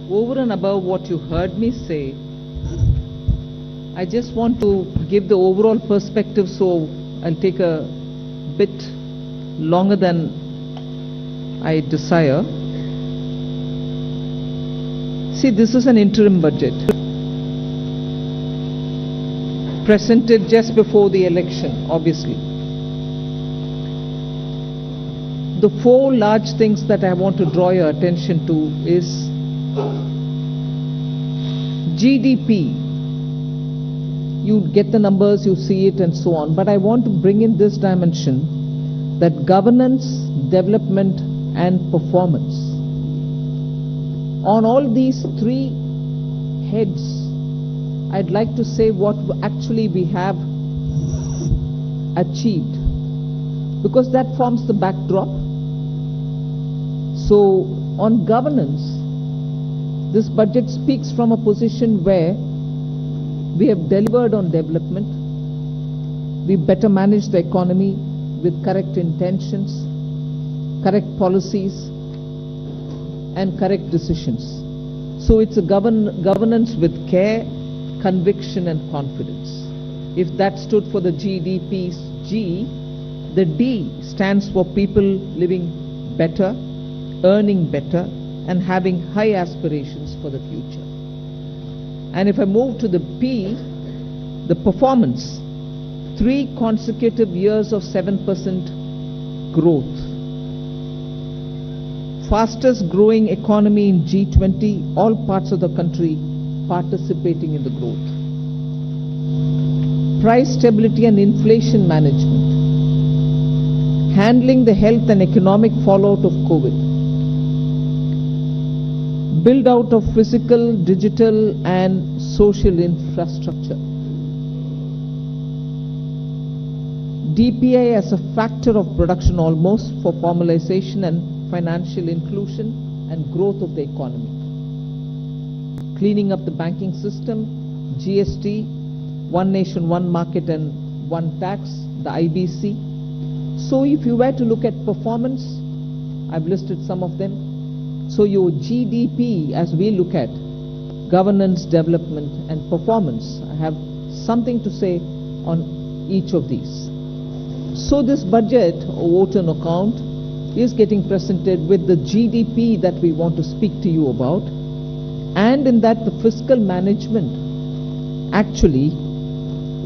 over and above what you heard me say, I just want to give the overall perspective, so I'll take a bit longer than I desire. See, this is an interim budget presented just before the election, obviously. The four large things that I want to draw your attention to is GDP. You get the numbers, you see it and so on. But I want to bring in this dimension, that governance, development and performance. On all these three heads, I'd like to say what actually we have achieved, because that forms the backdrop. So on governance, this budget speaks from a position where we have delivered on development, we better manage the economy with correct intentions, correct policies and correct decisions. So it's a governance with care, conviction and confidence. If that stood for the GDP's G, the D stands for people living better, earning better and having high aspirations for the future. And if I move to the P, the performance, 3 consecutive years of 7% growth. Fastest growing economy in G20, all parts of the country participating in the growth. Price stability and inflation management. Handling the health and economic fallout of COVID. Build out of physical, digital and social infrastructure. DPI as a factor of production almost for formalization and financial inclusion and growth of the economy. Cleaning up the banking system, GST, one nation, one market and one tax, the IBC. So if you were to look at performance, I've listed some of them. So your GDP, as we look at governance, development and performance, I have something to say on each of these. So this budget, vote on account, is getting presented with the GDP that we want to speak to you about, and in that the fiscal management actually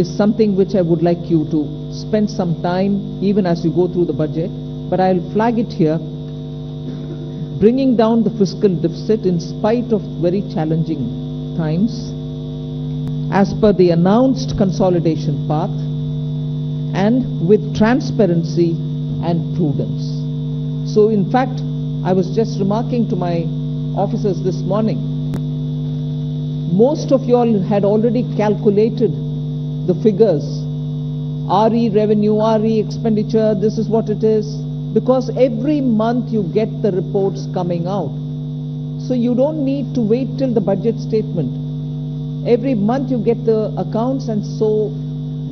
is something which I would like you to spend some time even as you go through the budget, but I'll flag it here. Bringing down the fiscal deficit in spite of very challenging times as per the announced consolidation path and with transparency and prudence. So in fact, I was just remarking to my officers this morning, most of you all had already calculated the figures, RE revenue, RE expenditure, this is what it is. Because every month you get the reports coming out. So you don't need to wait till the budget statement. Every month you get the accounts, and so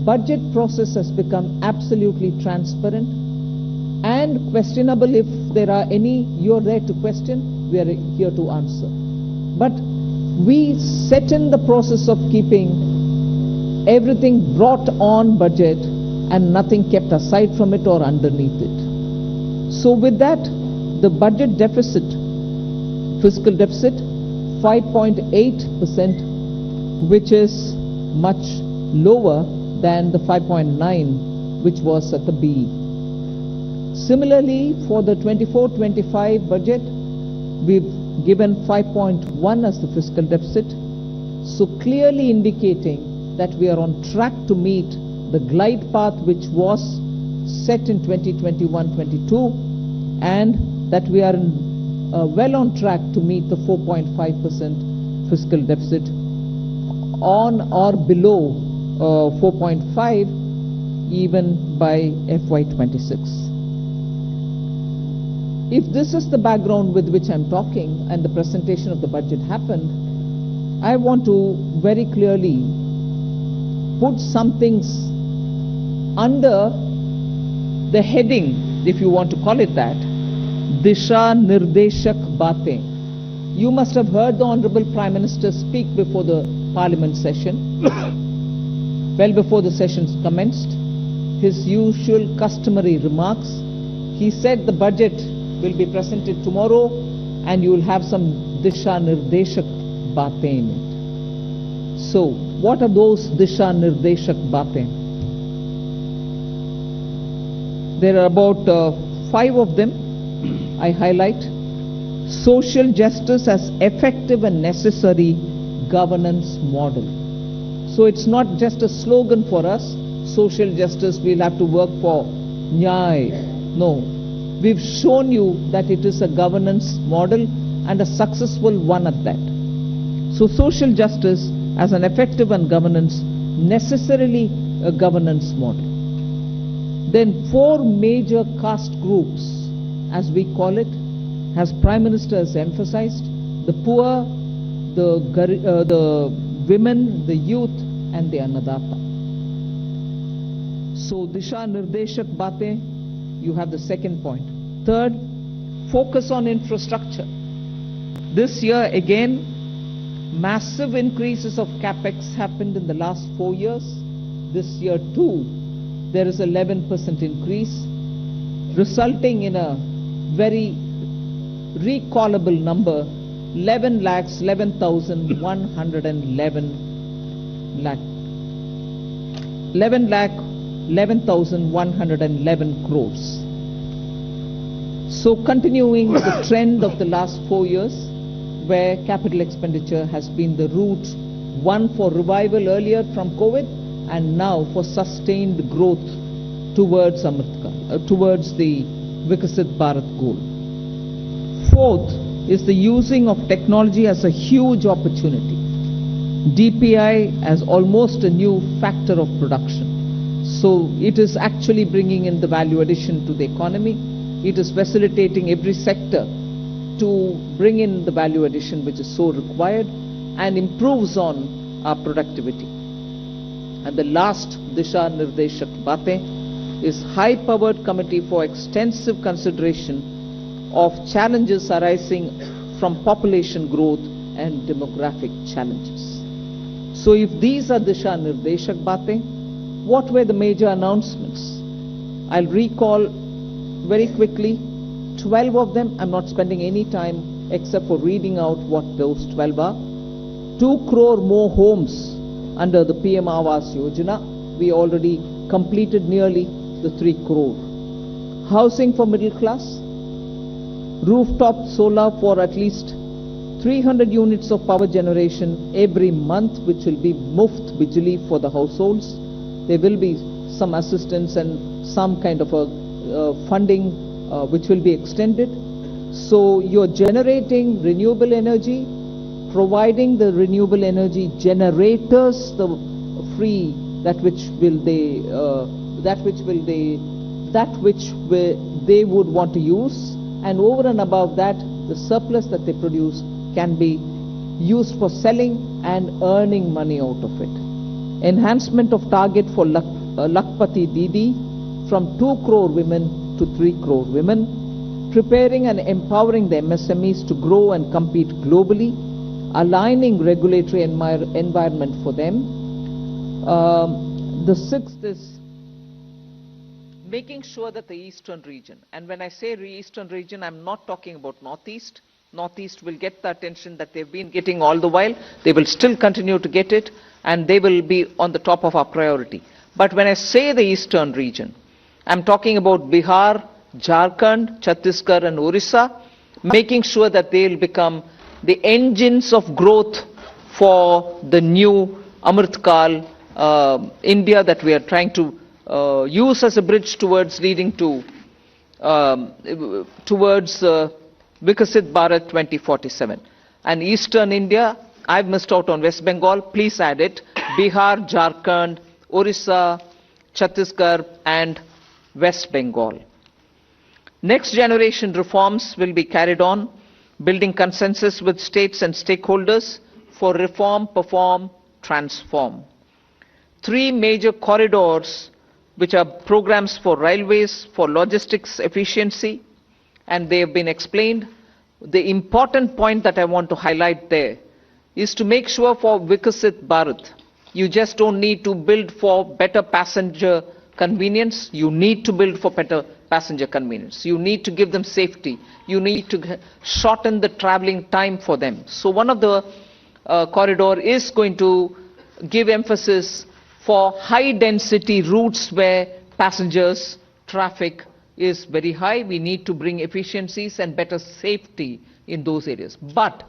budget process has become absolutely transparent and questionable. If there are any you're there to question, we are here to answer. But we set in the process of keeping everything brought on budget and nothing kept aside from it or underneath it. So with that, the budget deficit, fiscal deficit, 5.8%, which is much lower than the 5.9, which was at the BE. Similarly, for the 24-25 budget, we've given 5.1 as the fiscal deficit, so clearly indicating that we are on track to meet the glide path which was set in 2021-22, and that we are well on track to meet the 4.5% fiscal deficit on or below 4.5 even by FY26. If this is the background with which I'm talking and the presentation of the budget happened, I want to very clearly put some things under the heading, if you want to call it that, Disha Nirdeshak Baatein. You must have heard the Honorable Prime Minister speak before the Parliament session, well before the session commenced. His usual customary remarks. He said the budget will be presented tomorrow and you will have some Disha Nirdeshak baatein in it. So, what are those Disha Nirdeshak baatein? There are about 5 of them I highlight. Social justice as effective and necessary governance model. So it's not just a slogan for us, social justice, we'll have to work for Nyay. No, we've shown you that it is a governance model and a successful one at that. So social justice as an effective and governance, necessarily a governance model. Then 4 major caste groups, as we call it, as Prime Minister has emphasized: the poor, the women, the youth, and the Annadata. So, Disha Nirdeshak Baatein, you have the second point. Third, focus on infrastructure. This year again, massive increases of capex happened in the last 4 years. This year too, there is 11% increase, resulting in a very recallable number, 11,11,111 crores. So continuing the trend of the last 4 years, where capital expenditure has been the route, one for revival earlier from COVID, and now for sustained growth towards towards the Vikasit Bharat goal. Fourth is the using of technology as a huge opportunity. DPI as almost a new factor of production. So it is actually bringing in the value addition to the economy. It is facilitating every sector to bring in the value addition which is so required and improves on our productivity. And the last Disha Nirdeshak Baatein is high-powered committee for extensive consideration of challenges arising from population growth and demographic challenges. So if these are Disha Nirdeshak Baatein, what were the major announcements? I'll recall very quickly 12 of them. I'm not spending any time except for reading out what those 12 are. 2 crore more homes under the PM Awas Yojana. We already completed nearly the 3 crore. Housing for middle class. Rooftop solar for at least 300 units of power generation every month, which will be Muft Bijli for the households. There will be some assistance and some kind of a funding which will be extended. So you're generating renewable energy, providing the renewable energy generators the free that which they would want to use, and over and above that, the surplus that they produce can be used for selling and earning money out of it. Enhancement of target for Lakpati Didi from 2 crore women to 3 crore women. Preparing and empowering the MSMEs to grow and compete globally. Aligning regulatory environment for them. The sixth is making sure that the eastern region, and when I say eastern region, I'm not talking about northeast. Northeast will get the attention that they've been getting all the while. They will still continue to get it, and they will be on the top of our priority. But when I say the eastern region, I'm talking about Bihar, Jharkhand, Chhattisgarh and Orissa, making sure that they will become the engines of growth for the new Amritkal India that we are trying to use as a bridge towards leading to Vikasit Bharat 2047. And Eastern India, I've missed out on West Bengal, please add it. Bihar, Jharkhand, Orissa, Chhattisgarh and West Bengal. Next generation reforms will be carried on, building consensus with states and stakeholders for reform, perform, transform. 3 major corridors which are programs for railways, for logistics efficiency, and they have been explained. the important point that I want to highlight there is to make sure for Vikasit Bharat, you just don't need to build for better passenger convenience, you need to build for better passenger convenience. You need to give them safety. You need to shorten the traveling time for them. So one of the corridor is going to give emphasis for high density routes where passengers traffic is very high. We need to bring efficiencies and better safety in those areas. But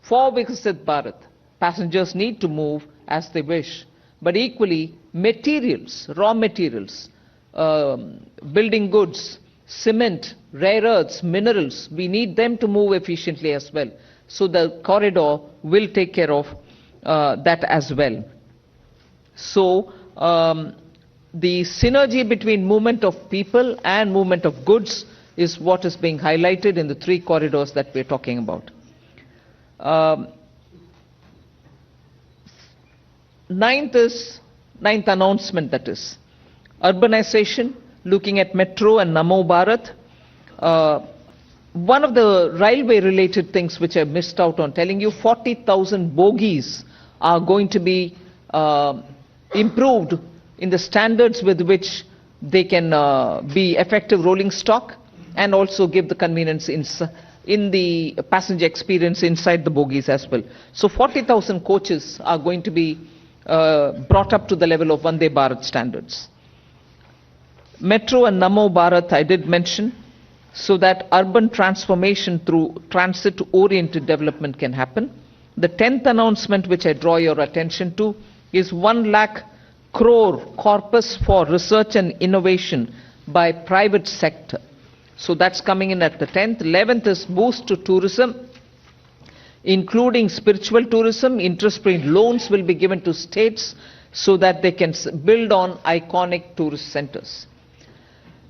for Vikasit Bharat, passengers need to move as they wish. But equally, materials, raw materials, building goods, cement, rare earths, minerals, we need them to move efficiently as well. So the corridor will take care of that as well. So the synergy between movement of people and movement of goods is what is being highlighted in the 3 corridors that we're talking about. Ninth announcement, that is urbanization, looking at Metro and Namo Bharat. One of the railway related things which I missed out on telling you, 40,000 bogies are going to be improved in the standards with which they can be effective rolling stock and also give the convenience in the passenger experience inside the bogies as well. So 40,000 coaches are going to be brought up to the level of Vande Bharat standards. Metro and Namo Bharat I did mention, so that urban transformation through transit-oriented development can happen. The 10th announcement which I draw your attention to is 1 lakh crore corpus for research and innovation by private sector. So that's coming in at the 10th. 11th is boost to tourism, including spiritual tourism. Interest-free loans will be given to states so that they can build on iconic tourist centers.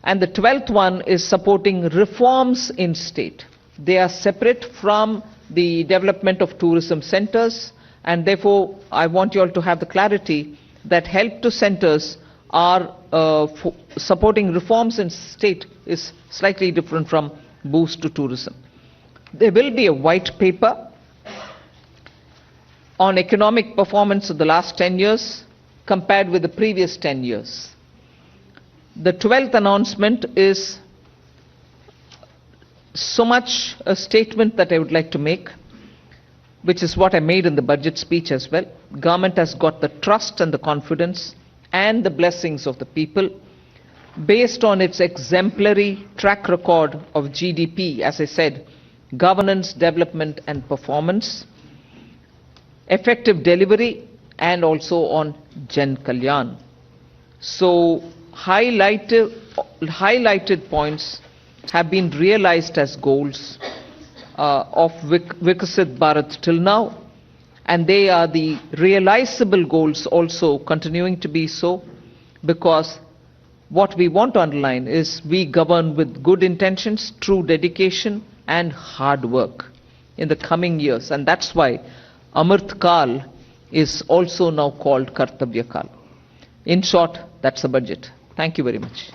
And the 12th one is supporting reforms in state. They are separate from the development of tourism centers, and therefore I want you all to have the clarity that help to centers are supporting reforms in state is slightly different from boost to tourism. There will be a white paper on economic performance of the last 10 years compared with the previous 10 years. The 12th announcement is so much a statement that I would like to make, which is what I made in the budget speech as well. Government has got the trust and the confidence and the blessings of the people based on its exemplary track record of GDP, as I said, governance, development and performance, effective delivery, and also on Jan Kalyan. So highlighted points have been realized as goals of Vikasit Bharat till now, and they are the realizable goals also continuing to be so, because what we want to underline is we govern with good intentions, true dedication and hard work in the coming years, and that's why Amrit Kal is also now called Kartavya Kal. In short, that's the budget. Thank you very much.